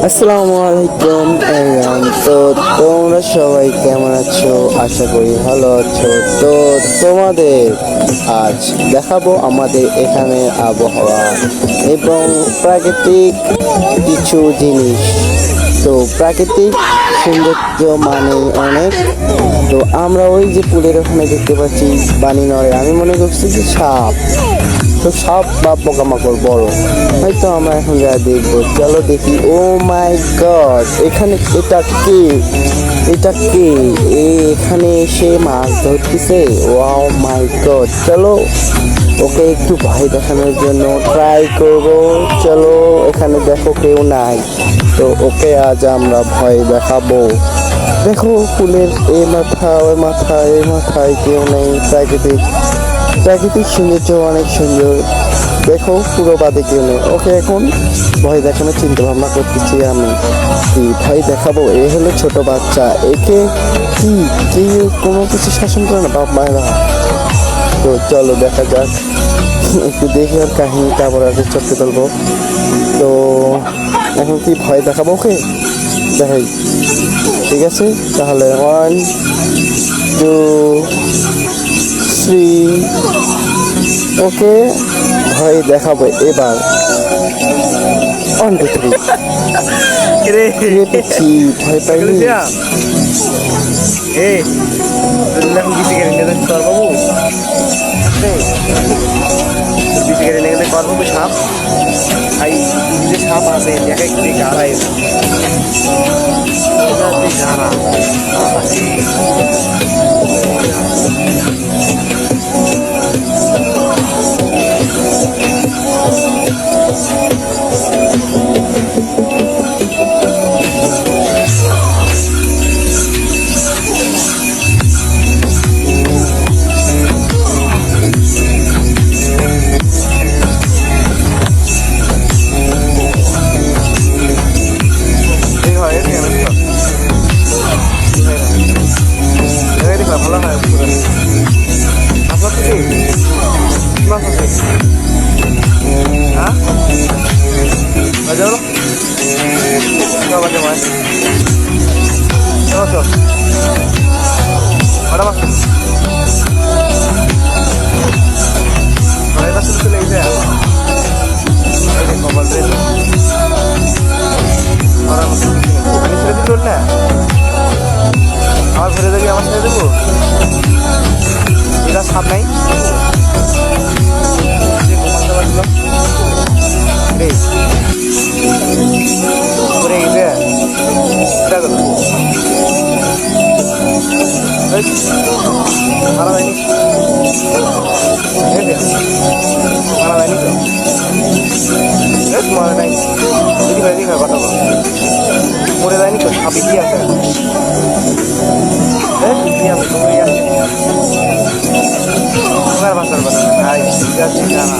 আসসালামু আলাইকুম এভরিওয়ান। তো তোমরা সবাই কেমন আছো? আশা করি ভালো আছো। তো তোমাদের আজ দেখাবো আমাদের এখানে আবহাওয়া এবং প্রাকৃতিক কিছু জিনিস। তো প্রাকৃতিক সৌন্দর্য মানে অনেক। তো আমরা ওই যে পুলের ওখানে দেখতে পাচ্ছি পানি নড়ে, আমি মনে করছি যে সাপ। তো সাপ বা পোকামাকড় বড় হয়তো আমরা এখন যা দেখবো, চলো দেখি। ও মাই গড, এখানে এটা কে এখানে এসে মাছ ধরতেছে? ওয়াও মাই গড, চলো ওকে একটু ভয় দেখানোর জন্য ট্রাই করব। চলো, এখানে দেখো কেউ নাই, তো ওকে আজ আমরা ভয় দেখাবো। দেখো ফুলের এ মাথা ওই মাথা এই মাথায় কেউ নেই। প্রাকৃতিক সৌন্দর্য অনেক সুন্দর। দেখো পুরো বাদে কেউ নেই। ওকে এখন ভয় দেখানোর চিন্তা ভাবনা করতেছি আমি। কি ভয় দেখাবো? এ হলো ছোট বাচ্চা, একে কি কেউ কোনো কিছু শাসন করে না বাপ মায়েরা। তো চলো দেখা যাক, একটু দেখি আর কাহিনী, তারপর আগে চটকে তুলবো। তো এখন কি ভয় দেখাবো ওকে? দেখাই, ঠিক আছে তাহলে 1 2 3 ওকে ভয় দেখাবো এবার। 1 2 3 পেয়েছি, ভয় পাইনি। সাপ সাপ আছে গাড়াই গাড়া ভালো হয় মাছ আছে হ্যাঁ বাজাও বাজে মাছ চলো চল কটা মাছ চলে গেছে কপাল রে আমি ছেড়ে দিল না, আমার ঘরে যাবি, আমার ছেড়ে দেবো। এটা সাপ নাই মারা যায়নি, মারা যায়নি তো মারা নাই, দিদি ভাই কথা বল, মরে যায়নি তো, সাপ কি আছে বাঁচার কথা ভাই, ঠিক আছে না